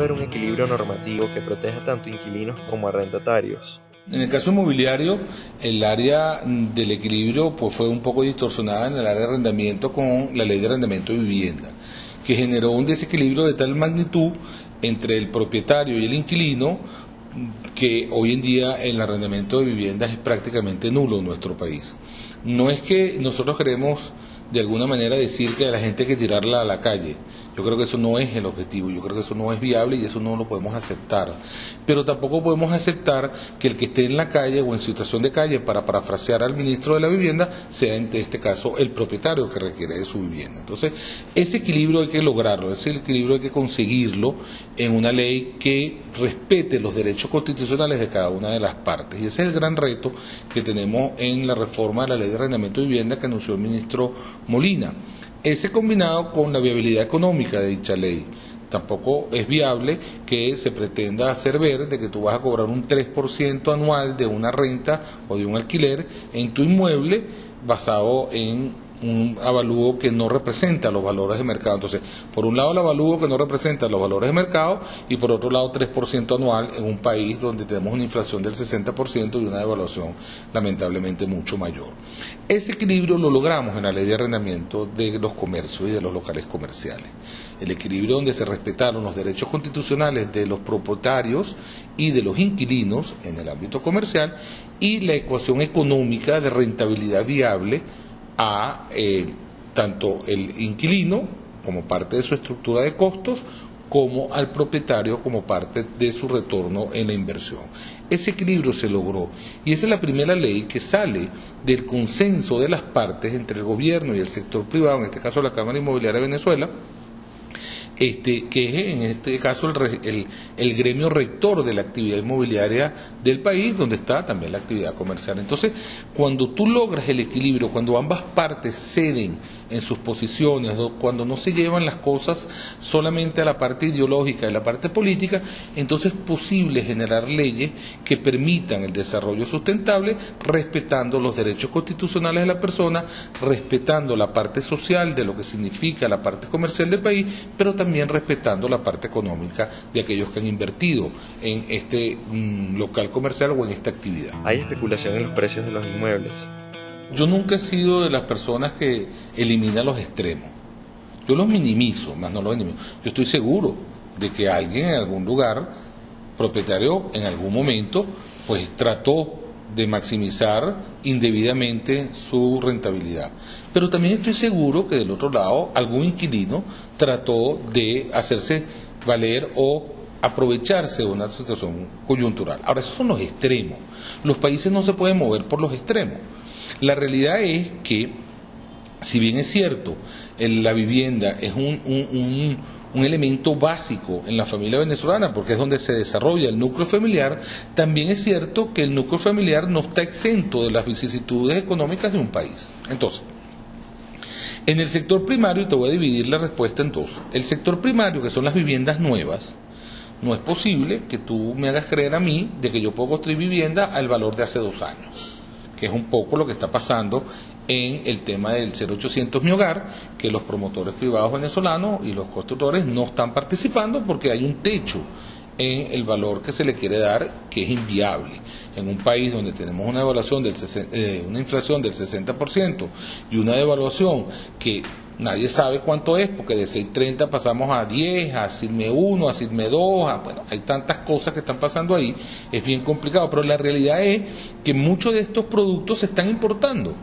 haber un equilibrio normativo que proteja tanto inquilinos como arrendatarios. En el caso inmobiliario, el área del equilibrio pues fue un poco distorsionada en el área de arrendamiento con la ley de arrendamiento de vivienda, que generó un desequilibrio de tal magnitud entre el propietario y el inquilino que hoy en día el arrendamiento de viviendas es prácticamente nulo en nuestro país. No es que nosotros queremos de alguna manera decir que a la gente hay que tirarla a la calle. Yo creo que eso no es el objetivo, yo creo que eso no es viable y eso no lo podemos aceptar. Pero tampoco podemos aceptar que el que esté en la calle o en situación de calle, para parafrasear al ministro de la Vivienda, sea en este caso el propietario que requiere de su vivienda. Entonces, ese equilibrio hay que lograrlo, ese equilibrio hay que conseguirlo en una ley que respete los derechos constitucionales de cada una de las partes. Y ese es el gran reto que tenemos en la reforma de la ley de arrendamiento de vivienda que anunció el ministro Molina. Ese combinado con la viabilidad económica de dicha ley. Tampoco es viable que se pretenda hacer ver de que tú vas a cobrar un 3% anual de una renta o de un alquiler en tu inmueble basado en un avalúo que no representa los valores de mercado. Entonces, por un lado el avalúo que no representa los valores de mercado y por otro lado 3% anual en un país donde tenemos una inflación del 60% y una devaluación lamentablemente mucho mayor. Ese equilibrio lo logramos en la ley de arrendamiento de los comercios y de los locales comerciales. El equilibrio donde se respetaron los derechos constitucionales de los propietarios y de los inquilinos en el ámbito comercial y la ecuación económica de rentabilidad viable a tanto el inquilino como parte de su estructura de costos como al propietario como parte de su retorno en la inversión. Ese equilibrio se logró y esa es la primera ley que sale del consenso de las partes entre el gobierno y el sector privado, en este caso la Cámara Inmobiliaria de Venezuela, que es en este caso el gremio rector de la actividad inmobiliaria del país, donde está también la actividad comercial. Entonces, cuando tú logras el equilibrio, cuando ambas partes ceden en sus posiciones, cuando no se llevan las cosas solamente a la parte ideológica y la parte política, entonces es posible generar leyes que permitan el desarrollo sustentable, respetando los derechos constitucionales de la persona, respetando la parte social de lo que significa la parte comercial del país, pero también respetando la parte económica de aquellos que han invertido en este local comercial o en esta actividad. Hay especulación en los precios de los inmuebles. Yo nunca he sido de las personas que elimina los extremos. Yo los minimizo, más no los elimino. Yo estoy seguro de que alguien en algún lugar, propietario en algún momento, pues trató de maximizar indebidamente su rentabilidad. Pero también estoy seguro que del otro lado algún inquilino trató de hacerse valer o aprovecharse de una situación coyuntural. Ahora, esos son los extremos. Los países no se pueden mover por los extremos. La realidad es que, si bien es cierto, la vivienda es un elemento básico en la familia venezolana, porque es donde se desarrolla el núcleo familiar, también es cierto que el núcleo familiar no está exento de las vicisitudes económicas de un país. Entonces, en el sector primario, te voy a dividir la respuesta en dos. El sector primario, que son las viviendas nuevas, no es posible que tú me hagas creer a mí de que yo puedo construir vivienda al valor de hace 2 años, que es un poco lo que está pasando en el tema del 0800 Mi Hogar, que los promotores privados venezolanos y los constructores no están participando porque hay un techo en el valor que se le quiere dar, que es inviable. En un país donde tenemos una devaluación una inflación del 60% y una devaluación que nadie sabe cuánto es, porque de 6.30 pasamos a 10, a CIRME 1, a CIRME 2, bueno, hay tantas cosas que están pasando ahí, es bien complicado, pero la realidad es que muchos de estos productos se están importando,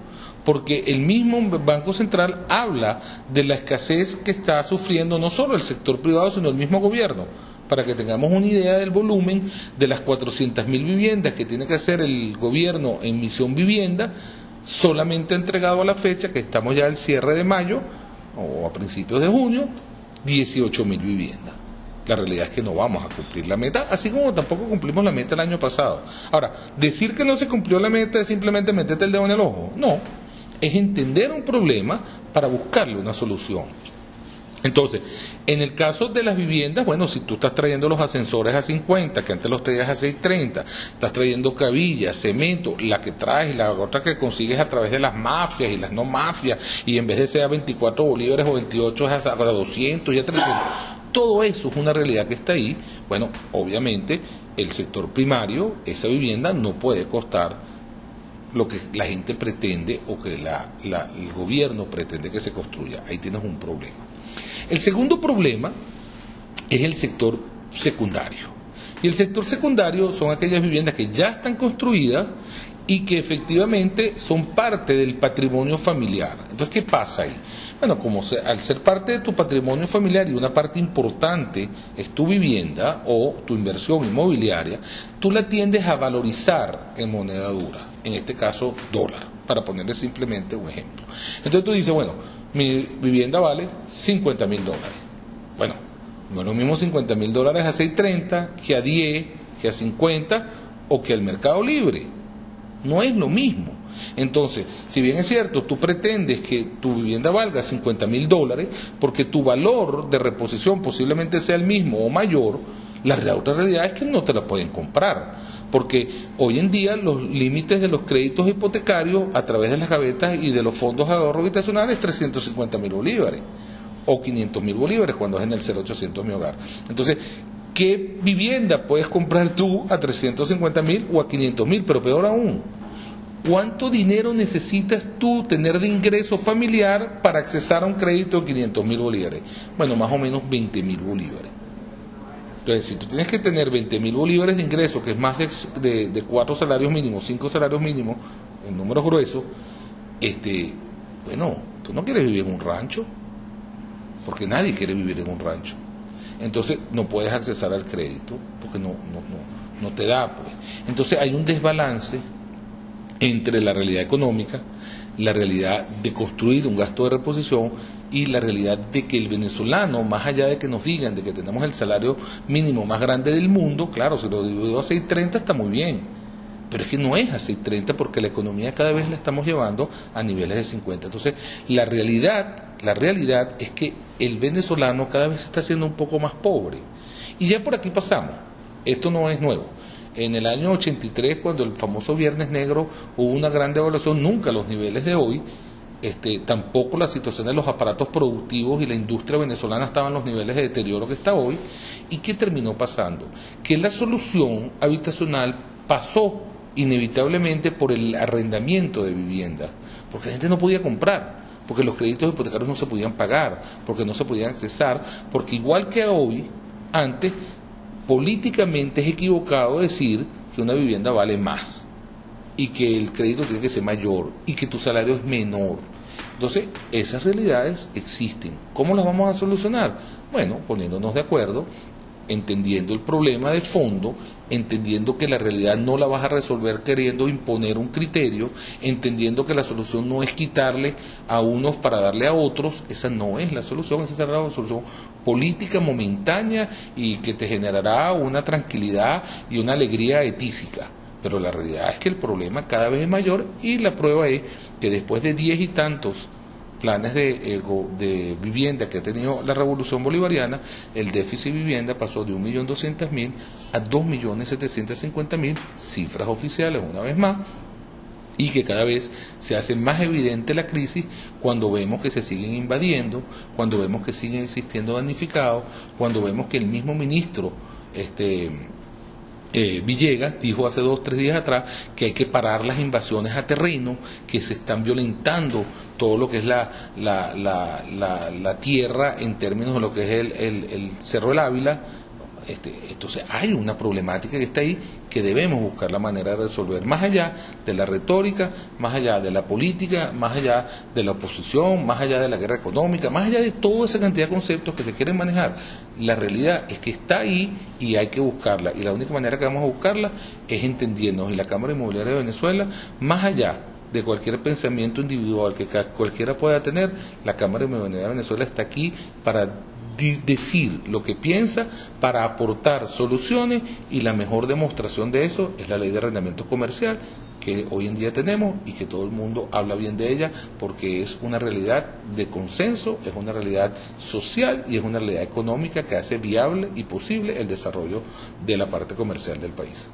porque el mismo Banco Central habla de la escasez que está sufriendo no solo el sector privado, sino el mismo gobierno. Para que tengamos una idea del volumen de las 400.000 viviendas que tiene que hacer el gobierno en Misión Vivienda, solamente ha entregado a la fecha, que estamos ya al cierre de mayo, o a principios de junio, 18.000 viviendas. La realidad es que no vamos a cumplir la meta, así como tampoco cumplimos la meta el año pasado. Ahora, decir que no se cumplió la meta es simplemente meterte el dedo en el ojo. No, es entender un problema para buscarle una solución. Entonces, en el caso de las viviendas, bueno, si tú estás trayendo los ascensores a 50, que antes los traías a 6.30, estás trayendo cabillas, cemento, la que traes y la otra que consigues a través de las mafias y las no mafias, y en vez de ser a 24 bolívares o 28 es a 200 y a 300, todo eso es una realidad que está ahí. Bueno, obviamente el sector primario, esa vivienda no puede costar lo que la gente pretende o que el gobierno pretende que se construya. Ahí tienes un problema. El segundo problema es el sector secundario. Y el sector secundario son aquellas viviendas que ya están construidas y que efectivamente son parte del patrimonio familiar. Entonces, ¿qué pasa ahí? Bueno, al ser parte de tu patrimonio familiar y una parte importante es tu vivienda o tu inversión inmobiliaria, tú la tiendes a valorizar en moneda dura, en este caso dólar, para ponerle simplemente un ejemplo. Entonces tú dices, bueno, mi vivienda vale $50,000. Bueno, no es lo mismo $50,000 a 6.30 que a 10, que a 50 o que al mercado libre. No es lo mismo. Entonces, si bien es cierto, tú pretendes que tu vivienda valga $50,000 porque tu valor de reposición posiblemente sea el mismo o mayor, la otra realidad es que no te la pueden comprar. Porque hoy en día los límites de los créditos hipotecarios a través de las gavetas y de los fondos de ahorro habitacional es 350,000 bolívares o 500,000 bolívares cuando es en el 0800 Mi Hogar. Entonces, ¿qué vivienda puedes comprar tú a 350,000 o a 500,000? Pero peor aún, ¿cuánto dinero necesitas tú tener de ingreso familiar para accesar a un crédito de 500,000 bolívares? Bueno, más o menos 20,000 bolívares. Entonces, si tú tienes que tener 20,000 bolívares de ingreso, que es más de 4 salarios mínimos, 5 salarios mínimos, en números gruesos, bueno, tú no quieres vivir en un rancho, porque nadie quiere vivir en un rancho. Entonces no puedes accesar al crédito porque no te da, pues. Entonces hay un desbalance entre la realidad económica, la realidad de construir un gasto de reposición y la realidad de que el venezolano, más allá de que nos digan de que tenemos el salario mínimo más grande del mundo, claro, si lo divido a 6.30 está muy bien, pero es que no es a 6.30 porque la economía cada vez la estamos llevando a niveles de 50. Entonces la realidad es que el venezolano cada vez se está haciendo un poco más pobre. Y ya por aquí pasamos. Esto no es nuevo. En el año 83, cuando el famoso Viernes Negro, hubo una gran devaluación, nunca a los niveles de hoy. Tampoco la situación de los aparatos productivos y la industria venezolana estaban en los niveles de deterioro que está hoy. ¿Y qué terminó pasando? Que la solución habitacional pasó inevitablemente por el arrendamiento de viviendas, porque la gente no podía comprar, porque los créditos hipotecarios no se podían pagar, porque no se podían accesar, porque igual que hoy, antes, políticamente es equivocado decir que una vivienda vale más y que el crédito tiene que ser mayor y que tu salario es menor. Entonces, esas realidades existen. ¿Cómo las vamos a solucionar? Bueno, poniéndonos de acuerdo, entendiendo el problema de fondo, entendiendo que la realidad no la vas a resolver queriendo imponer un criterio, entendiendo que la solución no es quitarle a unos para darle a otros. Esa no es la solución, esa será la solución política momentánea y que te generará una tranquilidad y una alegría etísica. Pero la realidad es que el problema cada vez es mayor y la prueba es que después de 10 y tantos planes de vivienda que ha tenido la revolución bolivariana, el déficit de vivienda pasó de 1.200.000 a 2.750.000, cifras oficiales una vez más, y que cada vez se hace más evidente la crisis cuando vemos que se siguen invadiendo, cuando vemos que siguen existiendo damnificados, cuando vemos que el mismo ministro Villegas dijo hace 2 o 3 días atrás que hay que parar las invasiones a terreno, que se están violentando todo lo que es la tierra en términos de lo que es el Cerro del Ávila. Entonces hay una problemática que está ahí que debemos buscar la manera de resolver, más allá de la retórica, más allá de la política, más allá de la oposición, más allá de la guerra económica, más allá de toda esa cantidad de conceptos que se quieren manejar. La realidad es que está ahí y hay que buscarla, y la única manera que vamos a buscarla es entendiéndonos. Y la Cámara Inmobiliaria de Venezuela, más allá de cualquier pensamiento individual que cualquiera pueda tener, la Cámara Inmobiliaria de Venezuela está aquí para decir lo que piensa, para aportar soluciones, y la mejor demostración de eso es la ley de arrendamiento comercial que hoy en día tenemos y que todo el mundo habla bien de ella porque es una realidad de consenso, es una realidad social y es una realidad económica que hace viable y posible el desarrollo de la parte comercial del país.